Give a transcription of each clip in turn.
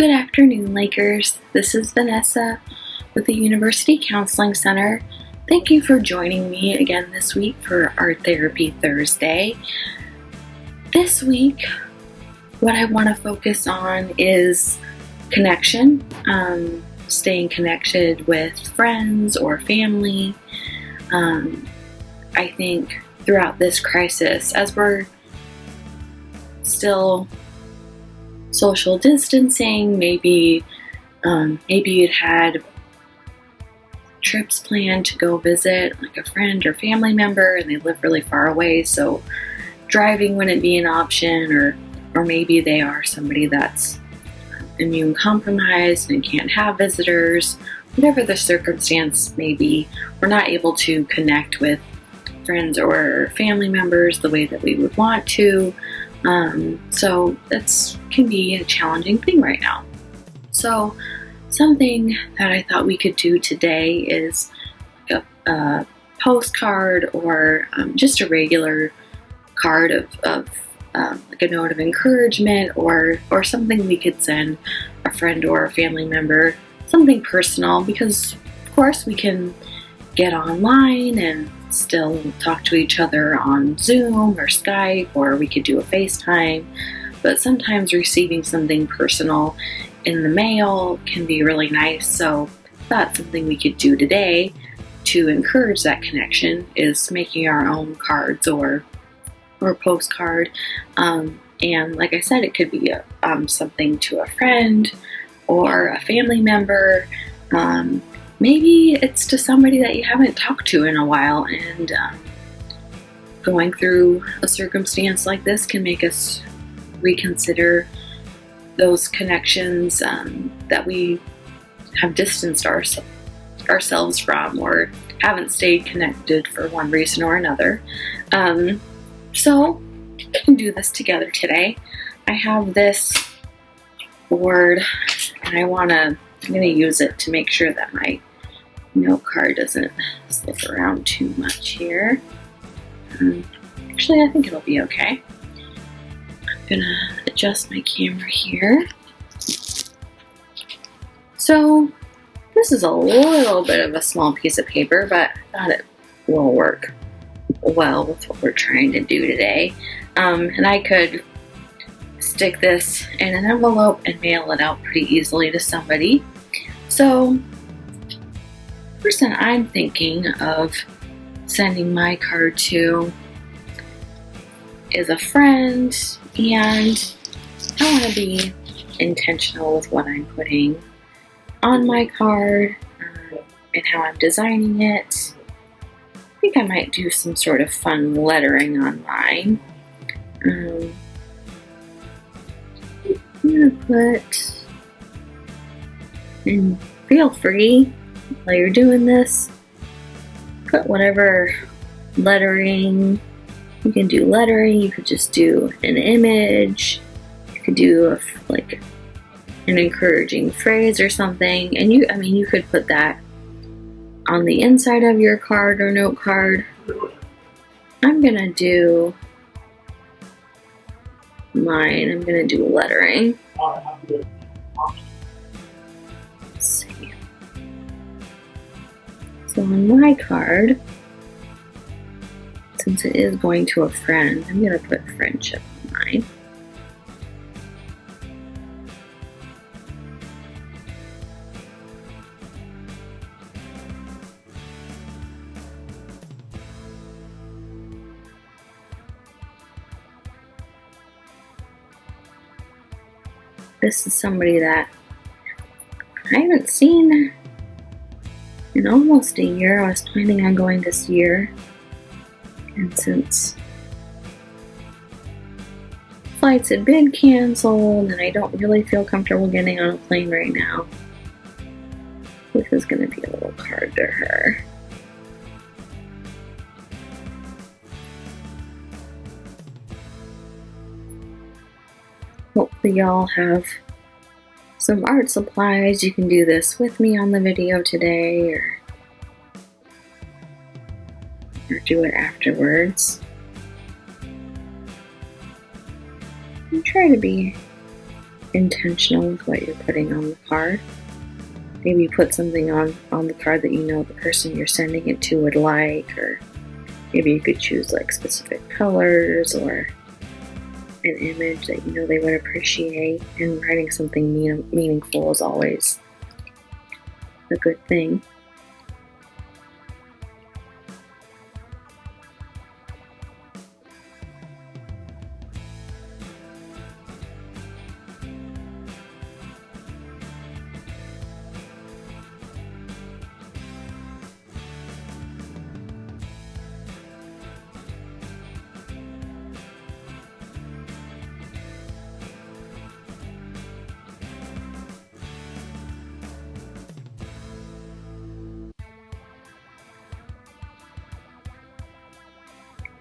Good afternoon, Lakers. This is Vanessa with the University Counseling Center. Thank you for joining me again this week for Art Therapy Thursday. This week, what I want to focus on is connection, staying connected with friends or family. I think throughout this crisis, as we're still social distancing, maybe you'd had trips planned to go visit like a friend or family member and they live really far away, so driving wouldn't be an option, or maybe they are somebody that's immune compromised and can't have visitors. Whatever the circumstance may be, we're not able to connect with friends or family members the way that we would want to. So that can be a challenging thing right now. So something that I thought we could do today is a postcard or just a regular card of like a note of encouragement or something we could send a friend or a family member, something personal, because of course we can get online and still talk to each other on Zoom or Skype, or we could do a FaceTime, but sometimes receiving something personal in the mail can be really nice. So that's something we could do today to encourage that connection, is making our own cards or postcard. And like I said, it could be something to a friend or a family member. Maybe it's to somebody that you haven't talked to in a while, and going through a circumstance like this can make us reconsider those connections that we have distanced ourselves from, or haven't stayed connected for one reason or another. So we can do this together today. I have this board, and I'm going to use it to make sure that my note card doesn't slip around too much here. Actually, I think it'll be okay. I'm gonna adjust my camera here. So this is a little bit of a small piece of paper, but I thought it will work well with what we're trying to do today. And I could stick this in an envelope and mail it out pretty easily to somebody. So the person I'm thinking of sending my card to is a friend, and I want to be intentional with what I'm putting on my card and how I'm designing it. I think I might do some sort of fun lettering online. I'm going to put, and feel free while you're doing this, put whatever lettering. You can do lettering, you could just do an image, you could do like an encouraging phrase or something, and you could put that on the inside of your card or note card. I'm gonna do mine. I'm gonna do lettering. Let's see. So on my card, since it is going to a friend, I'm gonna put friendship on mine. This is somebody that I haven't seen in almost a year. I was planning on going this year, and since flights had been canceled and I don't really feel comfortable getting on a plane right now, this is going to be a little card to her. Hopefully y'all have some art supplies. You can do this with me on the video today, or do it afterwards. And try to be intentional with what you're putting on the card. Maybe put something on the card that you know the person you're sending it to would like, or maybe you could choose like specific colors or an image that you know they would appreciate. And writing something meaningful is always a good thing.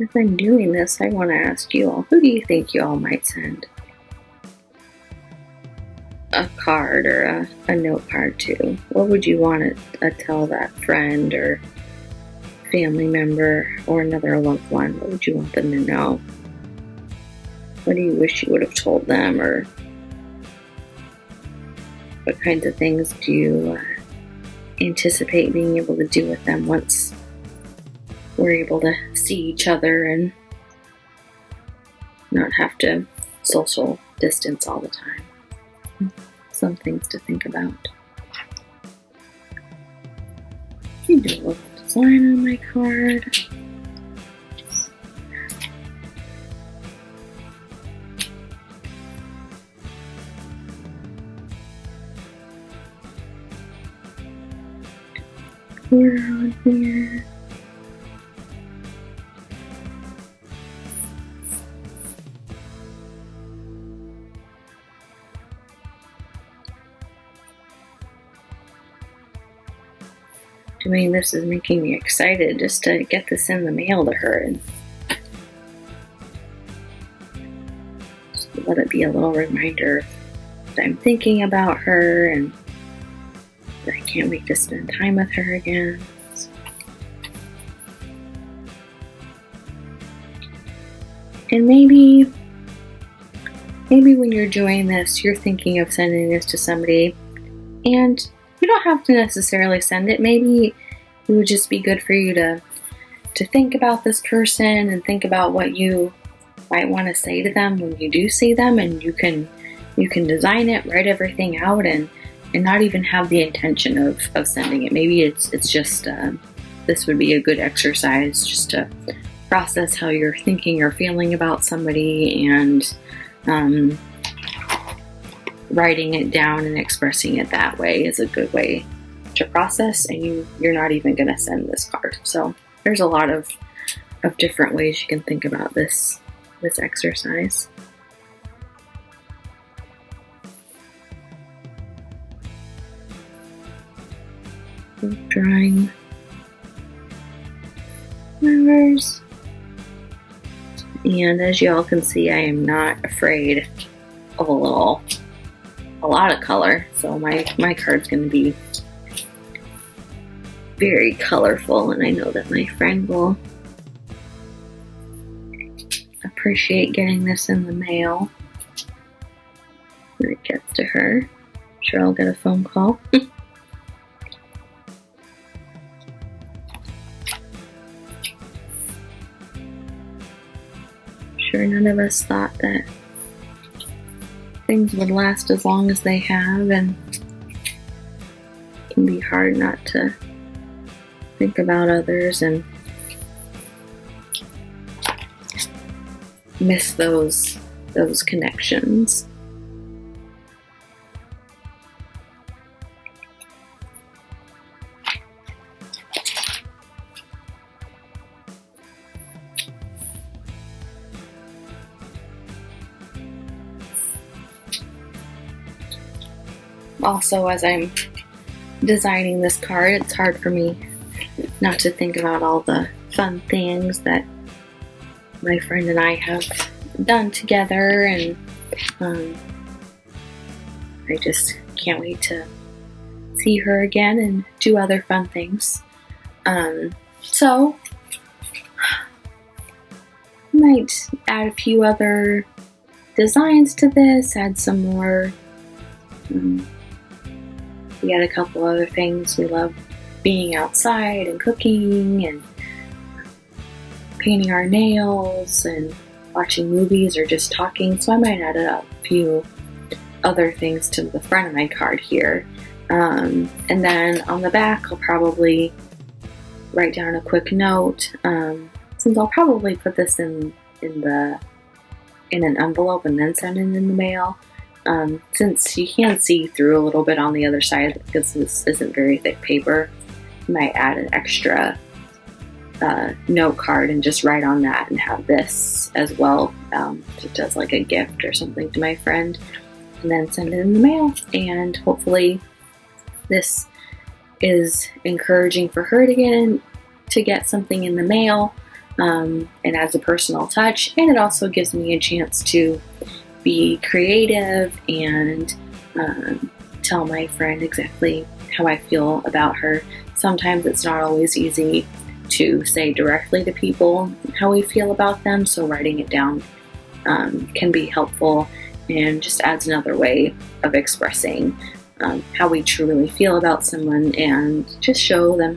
As I'm doing this, I want to ask you all, who do you think you all might send a card or a note card to? What would you want to tell that friend or family member or another loved one? What would you want them to know? What do you wish you would have told them, or what kinds of things do you anticipate being able to do with them once we're able to see each other and not have to social distance all the time? Some things to think about. You do a little design on my card. Border on here. Doing this is making me excited just to get this in the mail to her and just let it be a little reminder that I'm thinking about her and that I can't wait to spend time with her again. And maybe when you're doing this, you're thinking of sending this to somebody, and you don't have to necessarily send it. Maybe it would just be good for you to think about this person and think about what you might want to say to them when you do see them, and you can design it, write everything out, and not even have the intention of sending it. Maybe it's just this would be a good exercise just to process how you're thinking or feeling about somebody, and writing it down and expressing it that way is a good way to process, and you're not even going to send this card. So there's a lot of different ways you can think about this exercise. Drawing flowers. And as you all can see, I am not afraid of a lot of color. So my card's going to be very colorful, and I know that my friend will appreciate getting this in the mail when it gets to her. I'm sure I'll get a phone call. Sure, none of us thought that things would last as long as they have, and it can be hard not to think about others and miss those connections. Also, as I'm designing this card, it's hard for me not to think about all the fun things that my friend and I have done together, and I just can't wait to see her again and do other fun things. So I might add a few other designs to this, add some more. We had a couple other things. We love being outside and cooking and painting our nails and watching movies or just talking. So I might add a few other things to the front of my card here. And then on the back, I'll probably write down a quick note, since I'll probably put this in an envelope and then send it in the mail. Since you can see through a little bit on the other side because this isn't very thick paper, I might add an extra note card and just write on that and have this as well, just as like a gift or something to my friend, and then send it in the mail. And hopefully this is encouraging for her to get something in the mail, and as a personal touch. And it also gives me a chance to be creative and tell my friend exactly how I feel about her. Sometimes it's not always easy to say directly to people how we feel about them, so writing it down can be helpful and just adds another way of expressing how we truly feel about someone, and just show them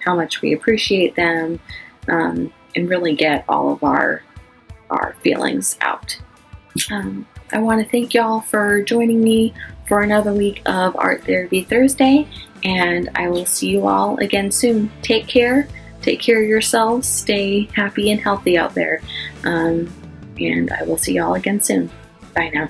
how much we appreciate them, and really get all of our feelings out. I want to thank y'all for joining me for another week of Art Therapy Thursday, and I will see you all again soon. Take care of yourselves, stay happy and healthy out there, and I will see y'all again soon. Bye now.